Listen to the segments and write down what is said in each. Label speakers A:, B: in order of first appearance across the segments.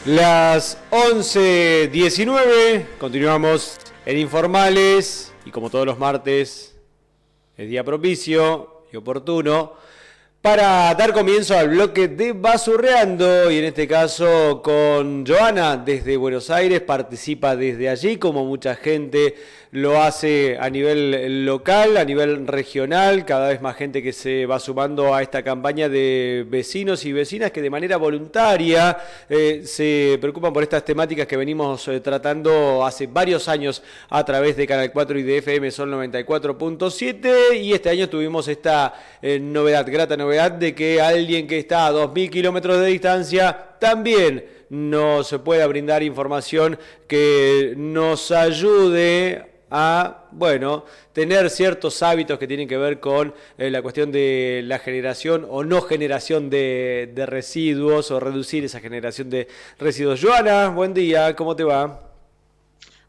A: Las 11:19, continuamos en Informales y como todos los martes es día propicio y oportuno para dar comienzo al bloque de Basurreando y en este caso con Joana desde Buenos Aires, participa desde allí como mucha gente lo hace a nivel local, a nivel regional, cada vez más gente que se va sumando a esta campaña de vecinos y vecinas que de manera voluntaria se preocupan por estas temáticas que venimos tratando hace varios años a través de Canal 4 y de FM Sol 94.7 y este año tuvimos esta grata novedad de que alguien que está a 2.000 kilómetros de distancia también nos pueda brindar información que nos ayude a, tener ciertos hábitos que tienen que ver con la cuestión de la generación o no generación de residuos o reducir esa generación de residuos. Joana, buen día, ¿cómo te va?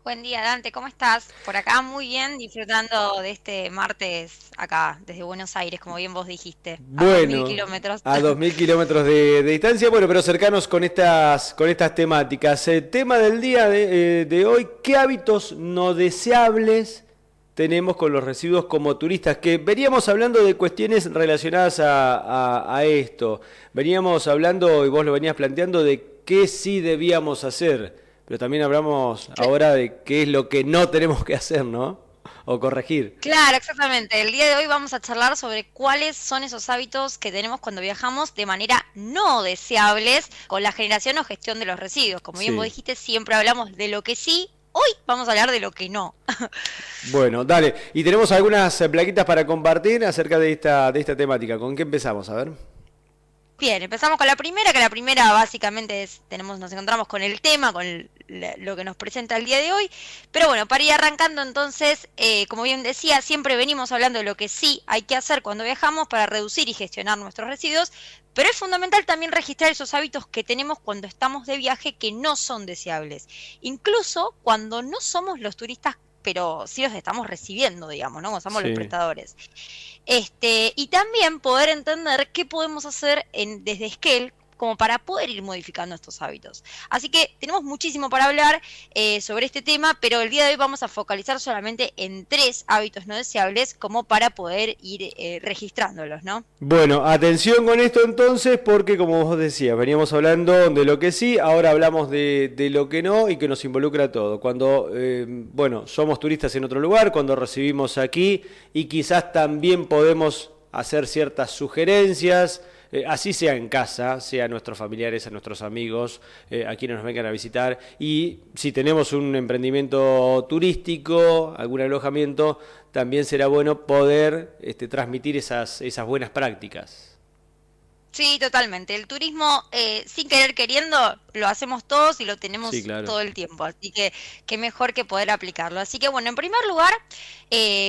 B: Buen día, Dante, ¿cómo estás? Por acá muy bien, disfrutando de este martes acá, desde Buenos Aires, como bien vos dijiste, a 2.000
A: Bueno,
B: kilómetros.
A: a 2.000 kilómetros de distancia, pero cercanos con estas temáticas. El tema del día de hoy, ¿qué hábitos no deseables tenemos con los residuos como turistas? Que veníamos hablando de cuestiones relacionadas a esto. Veníamos hablando, y vos lo venías planteando, de qué sí debíamos hacer. Pero también hablamos ahora de qué es lo que no tenemos que hacer, ¿no? O corregir.
B: Claro, exactamente. El día de hoy vamos a charlar sobre cuáles son esos hábitos que tenemos cuando viajamos de manera no deseables con la generación o gestión de los residuos. Como bien vos
A: Sí.
B: dijiste, siempre hablamos de lo que sí, hoy vamos a hablar de lo que no.
A: Bueno, dale. Y tenemos algunas plaquitas para compartir acerca de esta temática. ¿Con qué empezamos? A ver.
B: Bien, empezamos con la primera, que la primera básicamente nos encontramos con el tema, con lo que nos presenta el día de hoy. Pero bueno, para ir arrancando entonces, como bien decía, siempre venimos hablando de lo que sí hay que hacer cuando viajamos para reducir y gestionar nuestros residuos, pero es fundamental también registrar esos hábitos que tenemos cuando estamos de viaje que no son deseables. Incluso cuando no somos los turistas, pero sí los estamos recibiendo, digamos, ¿no? Cuando somos los
A: Sí.
B: prestadores. Y también poder entender qué podemos hacer desde Esquel como para poder ir modificando estos hábitos. Así que tenemos muchísimo para hablar sobre este tema, pero el día de hoy vamos a focalizar solamente en 3 hábitos no deseables como para poder ir registrándolos, ¿no?
A: Bueno, atención con esto entonces, porque como vos decías, veníamos hablando de lo que sí, ahora hablamos de lo que no y que nos involucra todo. Cuando, somos turistas en otro lugar, cuando recibimos aquí y quizás también podemos hacer ciertas sugerencias, así sea en casa, sea a nuestros familiares, a nuestros amigos, a quienes nos vengan a visitar. Y si tenemos un emprendimiento turístico, algún alojamiento, también será bueno poder transmitir esas buenas prácticas.
B: Sí, totalmente. El turismo, sin querer queriendo, lo hacemos todos y lo
A: Sí,
B: tenemos
A: claro.
B: todo el tiempo. Así que qué mejor que poder aplicarlo. Así que bueno, en primer lugar,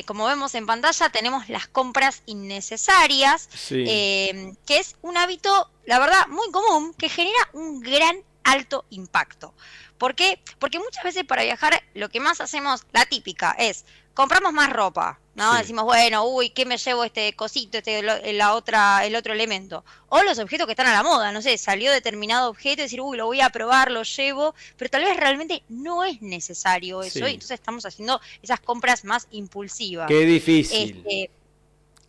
B: como vemos en pantalla, tenemos las compras innecesarias,
A: Sí,
B: que es un hábito, la verdad, muy común, que genera un gran alto impacto. ¿Por qué? Porque muchas veces para viajar lo que más hacemos, la típica, es compramos más ropa, ¿no?
A: sí.
B: Decimos, bueno, uy, ¿qué me llevo este cosito, el otro elemento? O los objetos que están a la moda, no sé, salió determinado objeto y decir, uy, lo voy a probar, lo llevo, pero tal vez realmente no es necesario eso, y
A: Sí.
B: entonces estamos haciendo esas compras más
A: Qué
B: impulsivas.
A: difícil.
B: Este,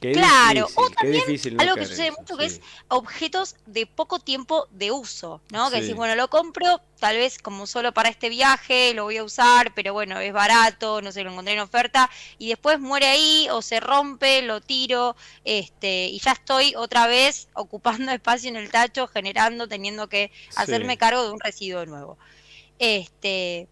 A: Qué
B: Claro, o
A: difícil. Qué
B: también
A: difícil no
B: algo que
A: caer en
B: sucede
A: eso.
B: mucho que es
A: Sí.
B: objetos de poco tiempo de uso, ¿no? Que decís,
A: Sí.
B: bueno, lo compro tal vez como solo para este viaje, lo voy a usar, pero bueno, es barato, no sé, lo encontré en oferta y después muere ahí o se rompe, lo tiro, y ya estoy otra vez ocupando espacio en el tacho, generando, teniendo que hacerme
A: Sí.
B: cargo de un residuo nuevo. Este,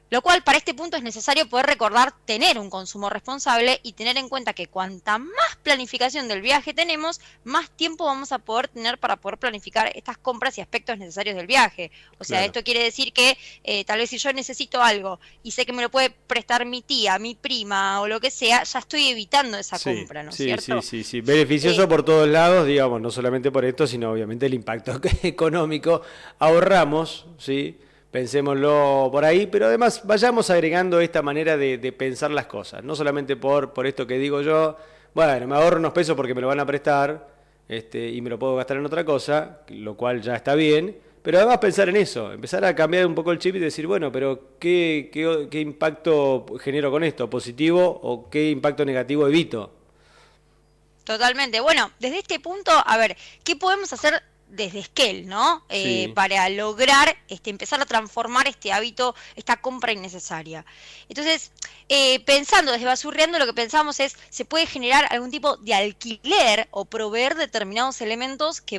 B: lo cual para este punto es necesario poder recordar tener un consumo responsable y tener en cuenta que cuanta más planificación del viaje tenemos, más tiempo vamos a poder tener para poder planificar estas compras y aspectos necesarios del viaje. O sea,
A: Claro.
B: esto quiere decir que tal vez si yo necesito algo y sé que me lo puede prestar mi tía, mi prima o lo que sea, ya estoy evitando esa
A: Sí,
B: compra, ¿no es
A: sí, sí,
B: cierto?
A: sí, sí. Beneficioso
B: Eh,
A: por todos lados, digamos, no solamente por esto, sino obviamente el impacto económico. Ahorramos, ¿sí? Pensémoslo por ahí, pero además vayamos agregando esta manera de pensar las cosas. No solamente por esto que digo yo, bueno, me ahorro unos pesos porque me lo van a prestar y me lo puedo gastar en otra cosa, lo cual ya está bien, pero además pensar en eso, empezar a cambiar un poco el chip y decir, bueno, pero ¿qué impacto genero con esto? ¿Positivo o qué impacto negativo evito?
B: Totalmente. Bueno, desde este punto, a ver, ¿qué podemos hacer desde Skell, ¿no?
A: Sí,
B: Para lograr empezar a transformar este hábito, esta compra innecesaria. Entonces, pensando desde Basurreando, lo que pensamos es, se puede generar algún tipo de alquiler o proveer determinados elementos que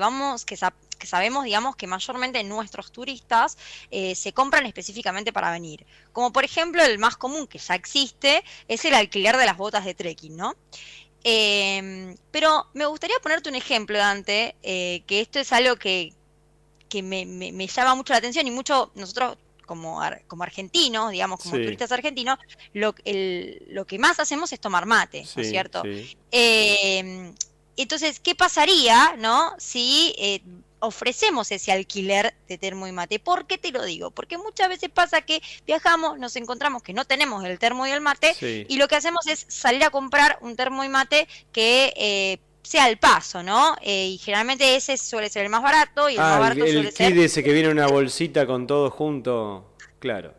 B: sabemos, digamos, que mayormente nuestros turistas se compran específicamente para venir. Como por ejemplo, el más común que ya existe es el alquiler de las botas de trekking, ¿no? Pero me gustaría ponerte un ejemplo, Dante, que esto es algo que me llama mucho la atención y mucho nosotros como argentinos, digamos, como
A: sí,
B: turistas argentinos, lo que más hacemos es tomar mate, ¿no es
A: sí,
B: cierto?
A: sí.
B: Eh, entonces, ¿qué pasaría, no? Si ofrecemos ese alquiler de termo y mate. ¿Por qué te lo digo? Porque muchas veces pasa que viajamos, nos encontramos que no tenemos el termo y el mate,
A: Sí.
B: y lo que hacemos es salir a comprar un termo y mate que sea al paso, ¿no? Y generalmente ese suele ser el más barato y el más
A: Ah,
B: barato suele
A: el kit
B: ser...
A: ese que viene en una bolsita con todo junto, claro,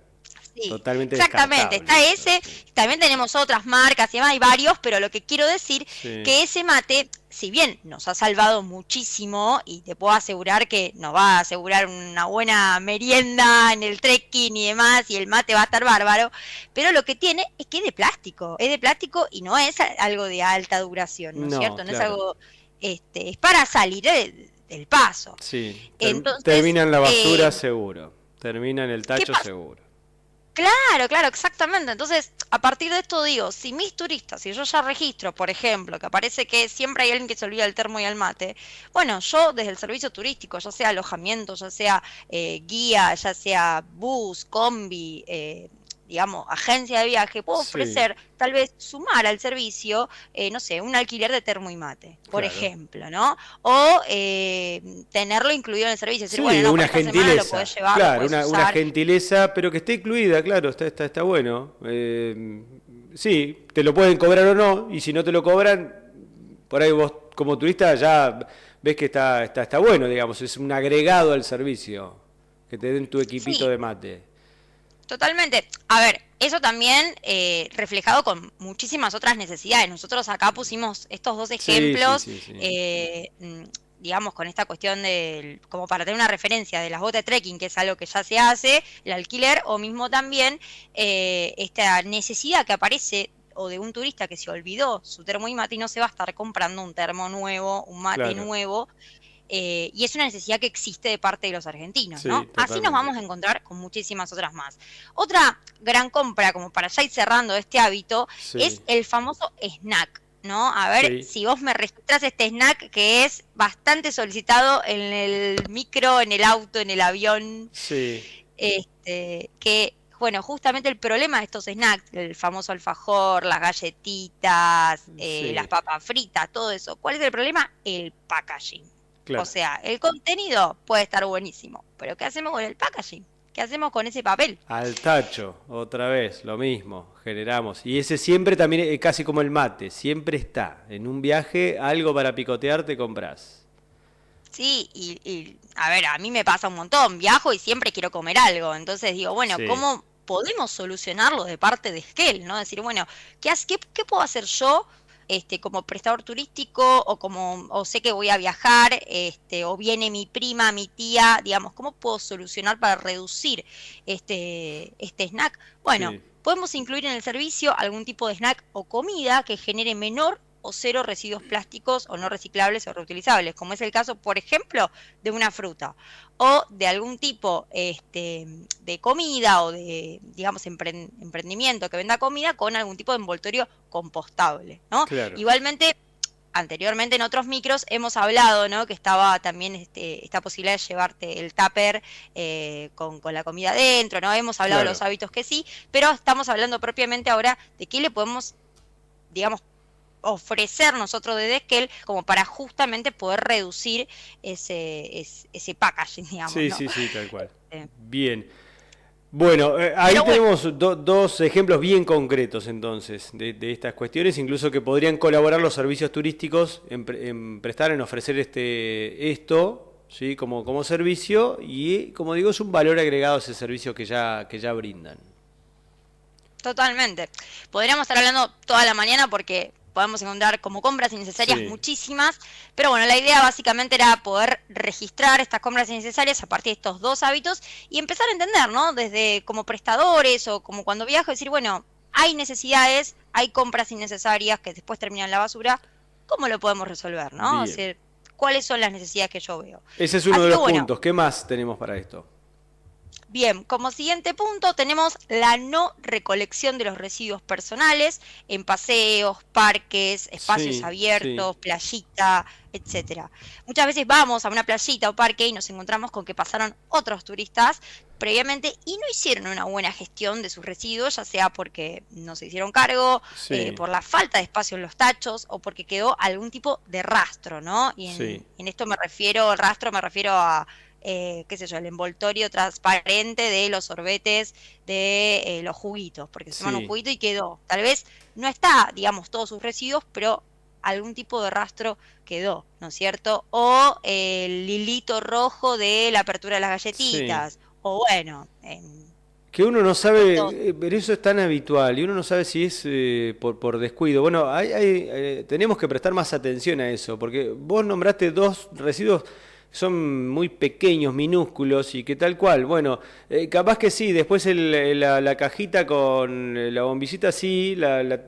B: Sí,
A: totalmente
B: exactamente,
A: descartable
B: está
A: eso,
B: ese,
A: sí.
B: también tenemos otras marcas y demás, hay varios, pero lo que quiero decir
A: Sí,
B: que ese mate, si bien nos ha salvado muchísimo y te puedo asegurar que nos va a asegurar una buena merienda en el trekking y demás y el mate va a estar bárbaro, pero lo que tiene es que es de plástico y no es algo de alta duración, ¿no es
A: no,
B: cierto? No es
A: claro,
B: algo, es para salir del paso.
A: sí.
B: Entonces,
A: Termina en la basura seguro, termina en el
B: ¿qué
A: tacho
B: pasa?
A: seguro.
B: Claro, claro, exactamente. Entonces, a partir de esto digo, si mis turistas, si yo ya registro, por ejemplo, que aparece que siempre hay alguien que se olvida el termo y el mate, bueno, yo desde el servicio turístico, ya sea alojamiento, ya sea guía, ya sea bus, combi, digamos, agencia de viaje, puedo
A: Sí,
B: ofrecer, tal vez sumar al servicio, no sé, un alquiler de termo y mate, por
A: claro.
B: ejemplo, ¿no? O tenerlo incluido en el servicio, decir, bueno,
A: Sí,
B: no, por
A: una
B: esta semana lo
A: gentileza,
B: podés llevar, lo
A: claro,
B: podés
A: una
B: usar.
A: gentileza, pero que esté incluida, claro, está bueno. Sí, te lo pueden cobrar o no, y si no te lo cobran, por ahí vos como turista ya ves que está bueno, digamos, es un agregado al servicio, que te den tu equipito
B: Sí,
A: de mate.
B: totalmente. A ver, eso también reflejado con muchísimas otras necesidades. Nosotros acá pusimos estos dos
A: Sí, sí,
B: ejemplos,
A: sí, sí.
B: digamos, con esta cuestión del, como para tener una referencia de las botas de trekking, que es algo que ya se hace, el alquiler, o mismo también esta necesidad que aparece o de un turista que se olvidó su termo y mate y no se va a estar comprando un termo nuevo, un mate
A: Claro,
B: nuevo, y es una necesidad que existe de parte de los argentinos,
A: sí,
B: ¿no? Así nos
A: totalmente.
B: vamos a encontrar con muchísimas otras más. Otra gran compra, como para ya ir cerrando este hábito,
A: Sí,
B: es el famoso snack, ¿no? A ver
A: sí,
B: si vos me registras este snack que es bastante solicitado en el micro, en el auto, en el avión,
A: sí,
B: que bueno, justamente el problema de estos snacks, el famoso alfajor, las galletitas, las
A: sí,
B: papas fritas, todo eso, ¿cuál es el problema? El packaging. O
A: claro.
B: sea, el contenido puede estar buenísimo, pero ¿qué hacemos con el packaging? ¿Qué hacemos con ese papel?
A: Al tacho, otra vez, lo mismo, generamos. Y ese siempre también es casi como el mate, siempre está. En un viaje, algo para picotear te compras.
B: Sí, a ver, a mí me pasa un montón, viajo y siempre quiero comer algo, entonces digo, bueno,
A: Sí,
B: ¿cómo podemos solucionarlo de parte de Skell, ¿no? Decir, bueno, ¿qué puedo hacer yo, como prestador turístico o o sé que voy a viajar, o viene mi prima, mi tía, digamos, ¿cómo puedo solucionar para reducir este snack? Bueno,
A: sí,
B: podemos incluir en el servicio algún tipo de snack o comida que genere menor o cero residuos plásticos o no reciclables o reutilizables, como es el caso, por ejemplo, de una fruta o de algún tipo de comida o de, digamos, emprendimiento que venda comida con algún tipo de envoltorio compostable, ¿no?
A: claro,
B: Igualmente, anteriormente en otros micros hemos hablado, ¿no? Que estaba también esta posibilidad de llevarte el tupper con la comida dentro, ¿no? Hemos hablado de los
A: claro.
B: hábitos que sí, pero estamos hablando propiamente ahora de qué le podemos, digamos, ofrecer nosotros desde Skell como para justamente poder reducir ese packaging, digamos,
A: Sí,
B: ¿no?
A: sí, sí, tal cual.
B: Eh,
A: Bien. Bueno, ahí
B: Pero bueno,
A: tenemos dos ejemplos bien concretos entonces de estas cuestiones, incluso que podrían colaborar los servicios turísticos en prestar, en ofrecer esto ¿sí? Como servicio y, como digo, es un valor agregado a ese servicio que ya brindan.
B: Totalmente. Podríamos estar hablando toda la mañana porque podemos encontrar como compras innecesarias
A: Sí,
B: muchísimas, pero bueno, la idea básicamente era poder registrar estas compras innecesarias a partir de estos dos hábitos y empezar a entender, ¿no? Desde como prestadores o como cuando viajo, decir, bueno, hay necesidades, hay compras innecesarias que después terminan en la basura, ¿cómo lo podemos resolver, ¿no? O
A: bien.
B: sea, ¿cuáles son las necesidades que yo veo?
A: Ese es uno
B: Así
A: de
B: que
A: los
B: bueno,
A: puntos. ¿Qué más tenemos para esto?
B: bien, como siguiente punto tenemos la no recolección de los residuos personales en paseos, parques, espacios
A: Sí, sí,
B: abiertos, playita, etcétera. Muchas veces vamos a una playita o parque y nos encontramos con que pasaron otros turistas previamente y no hicieron una buena gestión de sus residuos, ya sea porque no se hicieron cargo,
A: sí,
B: por la falta de espacio en los tachos o porque quedó algún tipo de rastro, ¿no? Y
A: sí,
B: en esto me refiero, el rastro me refiero a qué sé yo, el envoltorio transparente de los sorbetes, de los juguitos, porque se toman un
A: sí.
B: juguito y quedó. Tal vez no está, digamos, todos sus residuos, pero algún tipo de rastro quedó, ¿no es cierto? O el hilito rojo de la apertura de las
A: Sí.
B: galletitas, o bueno,
A: Que uno no
B: esto,
A: sabe, pero eso es tan habitual y uno no sabe si es por descuido. Bueno, tenemos que prestar más atención a eso, porque vos nombraste dos residuos que son muy pequeños, minúsculos y que tal cual. Bueno, capaz que sí, después la cajita con la bombillita sí, la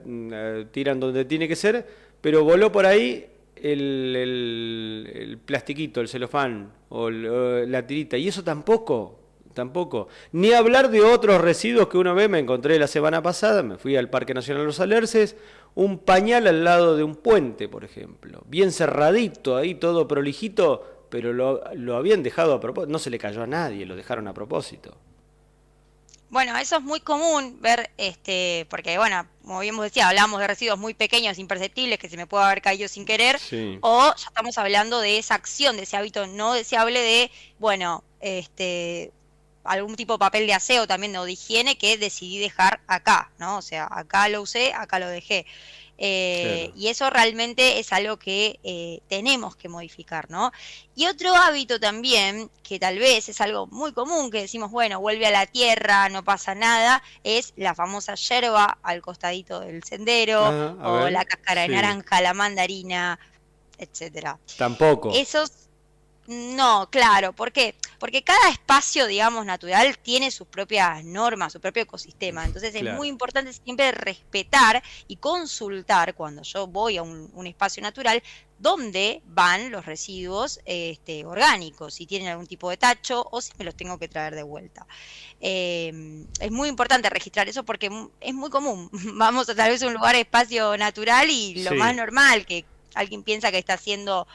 A: tiran donde tiene que ser, pero voló por ahí el plastiquito, el celofán o la tirita, y eso tampoco. Tampoco. Ni hablar de otros residuos que una vez me encontré la semana pasada, me fui al Parque Nacional Los Alerces, un pañal al lado de un puente, por ejemplo. Bien cerradito ahí, todo prolijito, pero lo habían dejado a propósito. No se le cayó a nadie, lo dejaron a propósito.
B: bueno, eso es muy común ver, porque bueno, como bien vos decía, hablamos de residuos muy pequeños, imperceptibles, que se me puede haber caído sin querer,
A: Sí,
B: o ya estamos hablando de esa acción, de ese hábito no deseable de, bueno, algún tipo de papel de aseo también o de higiene que decidí dejar acá, ¿no? O sea, acá lo usé, acá lo dejé.
A: claro.
B: Y eso realmente es algo que tenemos que modificar, ¿no? Y otro hábito también, que tal vez es algo muy común, que decimos, bueno, vuelve a la tierra, no pasa nada, es la famosa yerba al costadito del sendero,
A: Ah, a
B: o la
A: ver,
B: cáscara de
A: sí.
B: naranja, la mandarina, etcétera.
A: Tampoco.
B: Esos no, claro, ¿por qué? Porque cada espacio, digamos, natural tiene sus propias normas, su propio ecosistema. Entonces es muy
A: Claro.
B: importante siempre respetar y consultar cuando yo voy a un espacio natural dónde van los residuos orgánicos, si tienen algún tipo de tacho o si me los tengo que traer de vuelta. Es muy importante registrar eso porque es muy común. Vamos a tal vez a un lugar, espacio natural y lo más
A: Sí,
B: normal que alguien piensa que está haciendo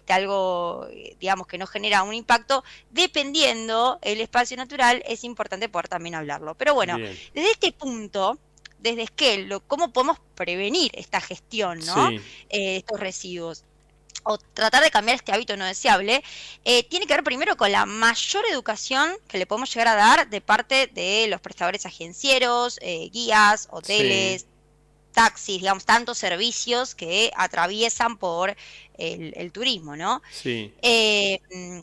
B: algo, digamos, que no genera un impacto, dependiendo el espacio natural, es importante poder también hablarlo. Pero bueno,
A: bien.
B: desde este punto, desde Scale, cómo podemos prevenir esta gestión, ¿no?
A: Sí,
B: Estos residuos o tratar de cambiar este hábito no deseable, tiene que ver primero con la mayor educación que le podemos llegar a dar de parte de los prestadores agencieros, guías,
A: sí,
B: hoteles, taxis, digamos, tantos servicios que atraviesan por el turismo, ¿no?
A: sí.
B: Eh, mm,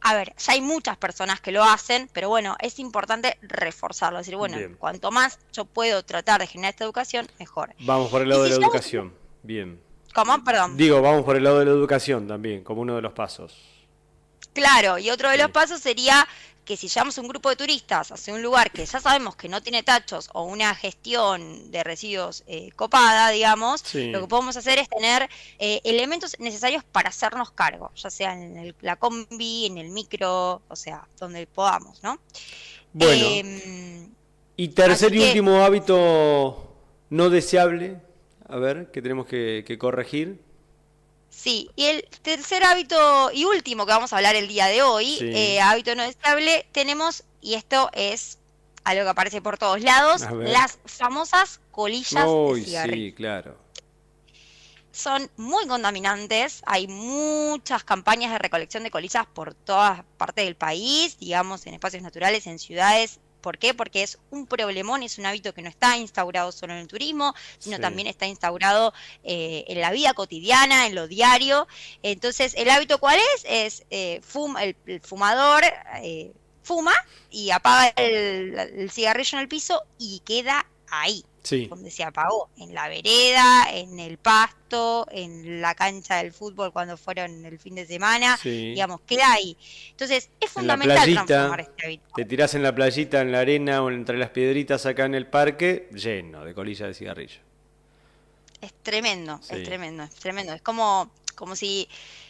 B: a ver, ya hay muchas personas que lo hacen, pero bueno, es importante reforzarlo, es decir, bueno,
A: Bien.
B: cuanto más yo puedo tratar de generar esta educación, mejor.
A: Vamos por el
B: Y
A: lado de
B: si
A: la
B: ya,
A: educación. Bien.
B: ¿cómo? Perdón.
A: Digo, vamos por el lado de la educación también, como uno de los pasos.
B: Claro, y otro de los
A: Sí,
B: pasos sería que si llevamos un grupo de turistas hacia un lugar que ya sabemos que no tiene tachos o una gestión de residuos copada, digamos, lo
A: sí.
B: que podemos hacer es tener elementos necesarios para hacernos cargo, ya sea en la combi, en el micro, o sea, donde podamos, ¿no?
A: Bueno,
B: Em,
A: y
B: así
A: tercer y
B: que
A: último hábito no deseable, a ver, que tenemos que corregir.
B: sí, y el tercer hábito y último que vamos a hablar el día de hoy,
A: Sí,
B: hábito no deseable, tenemos, y esto es algo que aparece por todos lados,
A: a ver.
B: las famosas colillas de
A: Uy, sí,
B: cigarrillo.
A: claro.
B: Son muy contaminantes, hay muchas campañas de recolección de colillas por todas partes del país, digamos, en espacios naturales, en ciudades, ¿Por qué? Porque es un problemón, es un hábito que no está instaurado solo en el turismo, sino
A: Sí.
B: también está instaurado en la vida cotidiana, en lo diario. Entonces, ¿el hábito cuál es? El fumador fuma y apaga el cigarrillo en el piso y queda ahí,
A: Sí.
B: donde se apagó, en la vereda, en el pasto, en la cancha del fútbol cuando fueron el fin de semana,
A: Sí.
B: digamos, queda ahí. Entonces, es
A: En la
B: fundamental transformar
A: playita,
B: este hábito.
A: te tirás en la playita, en la arena o entre las piedritas acá en el parque, lleno de colillas de cigarrillo.
B: Es tremendo,
A: Sí.
B: es tremendo, es tremendo. Es como si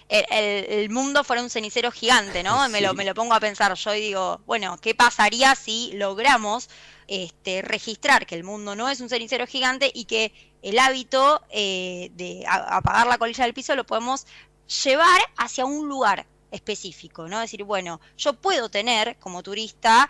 B: el mundo fuera un cenicero gigante, ¿no?
A: Sí.
B: Me lo pongo a pensar yo y digo, bueno, ¿qué pasaría si logramos registrar que el mundo no es un cenicero gigante y que el hábito de apagar la colilla del piso lo podemos llevar hacia un lugar específico, ¿no? Decir, bueno, yo puedo tener como turista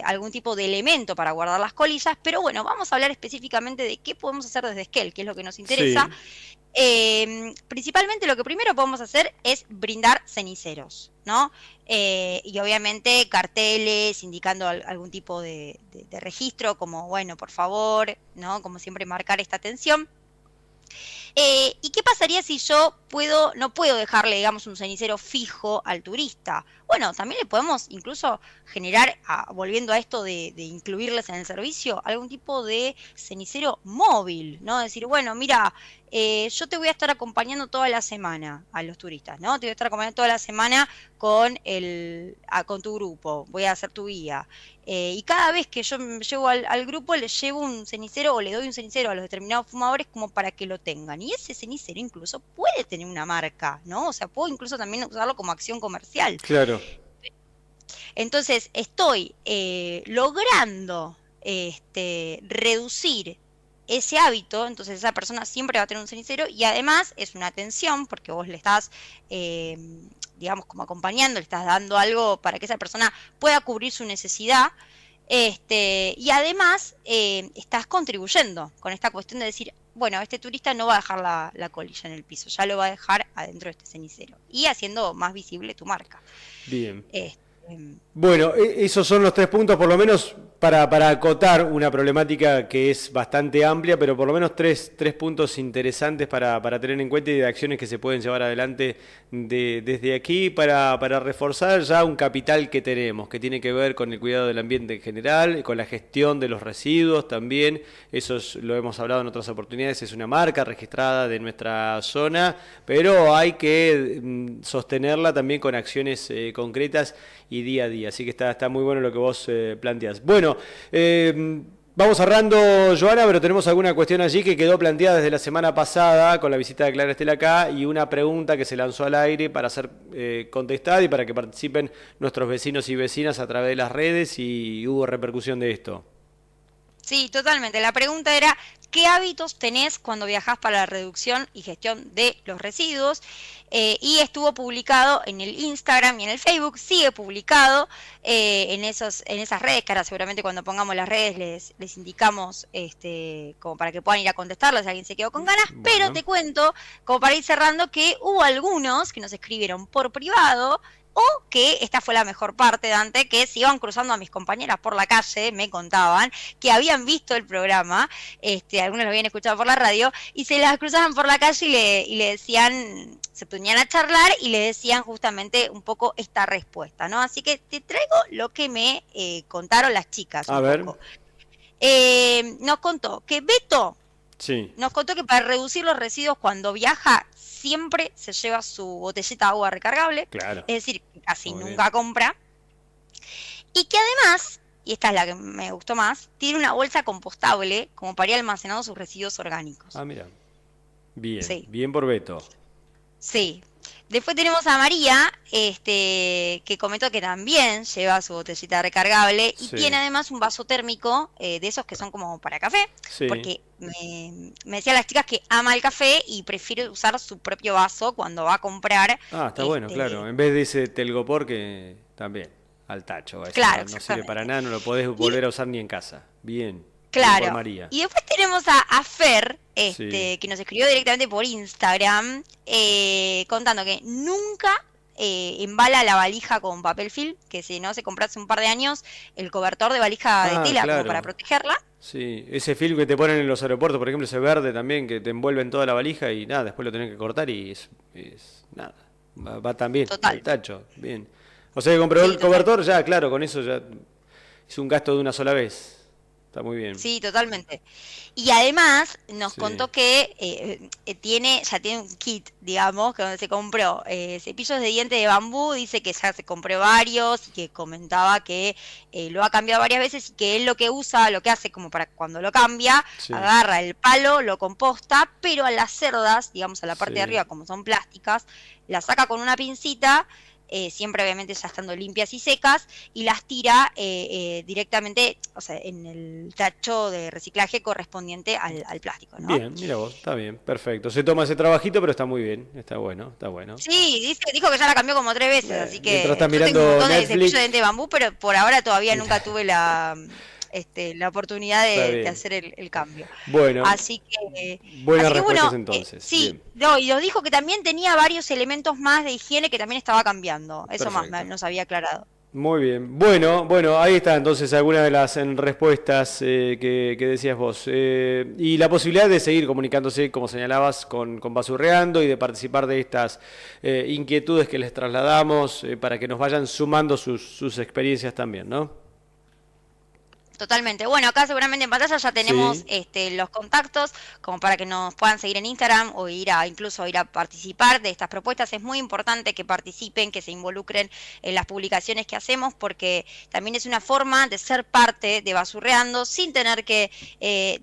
B: algún tipo de elemento para guardar las colillas, pero bueno, vamos a hablar específicamente de qué podemos hacer desde Esquel, que es lo que nos interesa.
A: Sí.
B: Principalmente lo que primero podemos hacer es brindar ceniceros, ¿no? Y obviamente carteles indicando algún tipo de registro, como, bueno, por favor, ¿no? Como siempre marcar esta atención. ¿Y qué pasaría si yo no puedo dejarle, digamos, un cenicero fijo al turista? Bueno, también le podemos incluso generar, volviendo a esto de incluirles en el servicio, algún tipo de cenicero móvil, ¿no? Decir, bueno, mira, yo te voy a estar acompañando toda la semana a los turistas, ¿no? Te voy a estar acompañando toda la semana con tu grupo, voy a hacer tu guía. Y cada vez que yo me llevo al grupo, les llevo un cenicero o le doy un cenicero a los determinados fumadores como para que lo tengan. Y ese cenicero incluso puede tener una marca, ¿no? O sea, puedo incluso también usarlo como acción comercial.
A: Claro.
B: Entonces, estoy logrando reducir ese hábito, entonces esa persona siempre va a tener un cenicero y además es una atención porque vos le estás, digamos, como acompañando, le estás dando algo para que esa persona pueda cubrir su necesidad. Y además estás contribuyendo con esta cuestión de decir, bueno, este turista no va a dejar la colilla en el piso, ya lo va a dejar adentro de este cenicero y haciendo más visible tu marca.
A: Bien. Bueno, esos son los 3 puntos, por lo menos para acotar una problemática que es bastante amplia, pero por lo menos tres puntos interesantes para tener en cuenta y de acciones que se pueden llevar adelante desde aquí para reforzar ya un capital que tenemos, que tiene que ver con el cuidado del ambiente en general, con la gestión de los residuos también. Eso lo hemos hablado en otras oportunidades, es una marca registrada de nuestra zona, pero hay que sostenerla también con acciones concretas y día a día. Así que está muy bueno lo que vos planteás. Bueno, vamos cerrando, Joana, pero tenemos alguna cuestión allí que quedó planteada desde la semana pasada con la visita de Clara Estela acá y una pregunta que se lanzó al aire para ser contestada y para que participen nuestros vecinos y vecinas a través de las redes y hubo repercusión de esto.
B: Sí, totalmente. La pregunta era, ¿qué hábitos tenés cuando viajás para la reducción y gestión de los residuos? Y estuvo publicado en el Instagram y en el Facebook, sigue publicado en esas redes, que ahora seguramente cuando pongamos las redes les indicamos como para que puedan ir a contestarlo si alguien se quedó con ganas,
A: Bueno.
B: pero te cuento, como para ir cerrando, que hubo algunos que nos escribieron por privado, o que esta fue la mejor parte, Dante, que se iban cruzando a mis compañeras por la calle, me contaban, que habían visto el programa, algunos lo habían escuchado por la radio, y se las cruzaban por la calle y le decían, se ponían a charlar y le decían justamente un poco esta respuesta, ¿no? Así que te traigo lo que me contaron las chicas.
A: A ver.
B: Poco. Nos contó que Beto nos contó que para reducir los residuos cuando viaja siempre se lleva su botellita de agua recargable,
A: claro.
B: Es decir, casi nunca compra, y que además, y esta es la que me gustó más, tiene una bolsa compostable como para ir almacenando sus residuos orgánicos.
A: Ah, mira. Bien,
B: sí.
A: Bien por Beto.
B: Sí. Después tenemos a María, que comentó que también lleva su botellita recargable y tiene además un vaso térmico de esos que son como para café, porque me decían las chicas que ama el café y prefiere usar su propio vaso cuando va a comprar.
A: Ah, está bueno, claro. En vez de ese telgopor que también al tacho.
B: Claro,
A: no sirve para nada, no lo podés volver a usar ni en casa. Bien.
B: Claro.
A: María.
B: Y después tenemos a Fer, que nos escribió directamente por Instagram, contando que nunca embala la valija con papel film, que si no se compró hace un par de años el cobertor de valija de tela
A: claro.
B: como para protegerla.
A: Sí, ese film que te ponen en los aeropuertos, por ejemplo, ese verde también, que te envuelve en toda la valija y nada, después lo tenés que cortar y nada, va también,
B: Total.
A: el tacho, bien. O sea que compró
B: Sí,
A: el cobertor, ya, claro, con eso ya hizo un gasto de una sola vez. Está muy bien.
B: Sí, totalmente. Y además nos
A: Sí.
B: contó que ya tiene un kit, digamos, que donde se compró cepillos de diente de bambú, dice que ya se compró varios y que comentaba que lo ha cambiado varias veces y que él lo que usa, lo que hace como para cuando lo cambia,
A: Sí.
B: agarra el palo, lo composta, pero a las cerdas, digamos a la parte
A: Sí.
B: de arriba, como son plásticas, las saca con una pincita. Siempre obviamente ya estando limpias y secas, y las tira directamente, o sea, en el tacho de reciclaje correspondiente al plástico, ¿no?
A: Bien, mira vos, está bien, perfecto. Se toma ese trabajito, pero está muy bien, está bueno, está bueno.
B: Sí, dijo que ya la cambió como 3 veces, así que
A: Mientras estás
B: yo tengo un
A: mirando
B: montón de
A: Netflix.
B: cepillos de diente de bambú, pero por ahora todavía nunca tuve la oportunidad
A: Está
B: de
A: bien.
B: hacer el cambio.
A: Bueno,
B: Así que,
A: buenas
B: así que
A: respuestas
B: bueno,
A: entonces.
B: sí,
A: Bien.
B: no, y nos dijo que también tenía varios elementos más de higiene que también estaba cambiando. Eso más
A: Perfecto.
B: nos había aclarado.
A: Muy bien. Bueno, ahí está entonces alguna de las respuestas que decías vos. Y la posibilidad de seguir comunicándose, como señalabas, con Basurreando y de participar de estas inquietudes que les trasladamos para que nos vayan sumando sus experiencias también, ¿no?
B: Totalmente. Bueno, acá seguramente en pantalla ya tenemos
A: Sí.
B: los contactos como para que nos puedan seguir en Instagram o incluso ir a participar de estas propuestas. Es muy importante que participen, que se involucren en las publicaciones que hacemos porque también es una forma de ser parte de Basurreando sin tener que,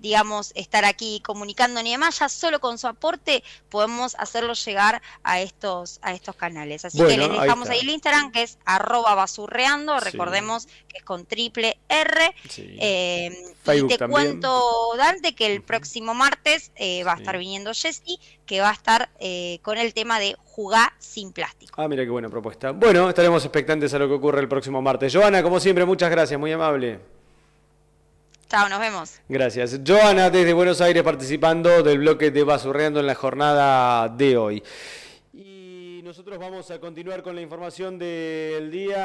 B: digamos, estar aquí comunicando ni demás. Ya solo con su aporte podemos hacerlo llegar a estos canales. Así que les dejamos ahí el Instagram que es @basurreando.
A: Sí.
B: Recordemos que es con triple R.
A: Sí.
B: Y
A: Facebook
B: te
A: también.
B: cuento, Dante, que el próximo martes va a estar viniendo Jessy, que va a estar con el tema de jugar sin plástico.
A: Ah, mira qué buena propuesta. Bueno, estaremos expectantes a lo que ocurre el próximo martes. Joana, como siempre, muchas gracias, muy amable.
B: Chao, nos vemos.
A: Gracias. Joana, desde Buenos Aires, participando del bloque de Basurreando en la jornada de hoy. Y nosotros vamos a continuar con la información del día.